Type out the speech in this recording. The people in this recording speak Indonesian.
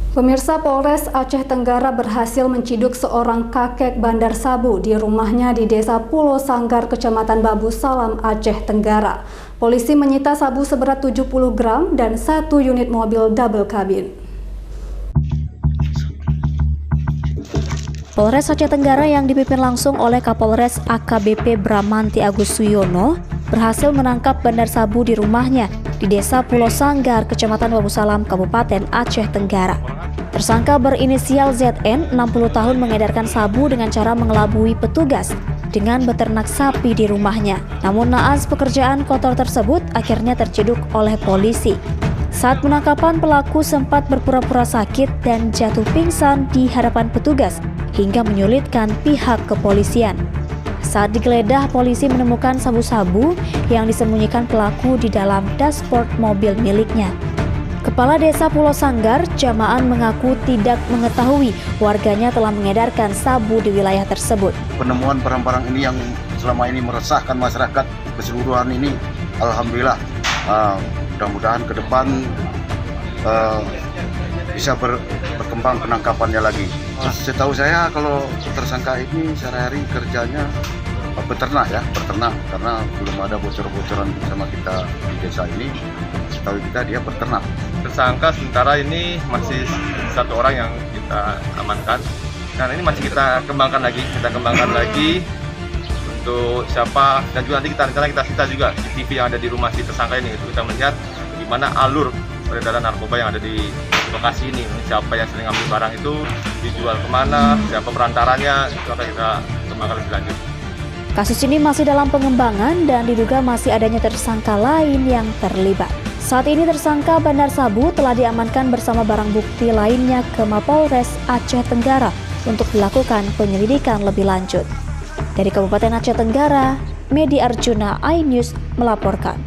Pemirsa, Polres Aceh Tenggara berhasil menciduk seorang kakek bandar sabu di rumahnya di Desa Pulau Sanggar, Kecamatan Babu Salam, Aceh Tenggara. Polisi menyita sabu seberat 70 gram dan 1 unit mobil double cabin. Polres Aceh Tenggara yang dipimpin langsung oleh Kapolres AKBP Bramanti Agus Suyono berhasil menangkap bandar sabu di rumahnya di Desa Pulau Sanggar, Kecamatan Babu Salam, Kabupaten Aceh Tenggara. Tersangka berinisial ZN, 60 tahun, mengedarkan sabu dengan cara mengelabui petugas dengan beternak sapi di rumahnya. Namun naas pekerjaan kotor tersebut akhirnya terciduk oleh polisi. Saat penangkapan, pelaku sempat berpura-pura sakit dan jatuh pingsan di hadapan petugas hingga menyulitkan pihak kepolisian. Saat digeledah, polisi menemukan sabu-sabu yang disembunyikan pelaku di dalam dashboard mobil miliknya. Kepala Desa Pulau Sanggar, Jamaan, mengaku tidak mengetahui warganya telah mengedarkan sabu di wilayah tersebut. Penemuan barang-barang ini yang selama ini meresahkan masyarakat keseluruhan ini, alhamdulillah, mudah-mudahan ke depan bisa berkembang penangkapannya lagi. Setahu saya kalau tersangka ini sehari-hari kerjanya beternak karena belum ada bocor-bocoran sama kita di desa ini. Setahu kita dia beternak. Tersangka sementara ini masih satu orang yang kita amankan. Dan ini masih kita kembangkan lagi untuk siapa, dan juga nanti kita sita juga CCTV yang ada di rumah si tersangka ini. Kita melihat gimana alur peredaran narkoba yang ada di lokasi ini, siapa yang sering ambil barang itu, dijual kemana, siapa perantaranya, itu akan kita kembangkan lebih lanjut. Kasus ini masih dalam pengembangan dan diduga masih adanya tersangka lain yang terlibat. Saat ini tersangka bandar sabu telah diamankan bersama barang bukti lainnya ke Mapolres Aceh Tenggara untuk dilakukan penyelidikan lebih lanjut. Dari Kabupaten Aceh Tenggara, Medi Arjuna, iNews melaporkan.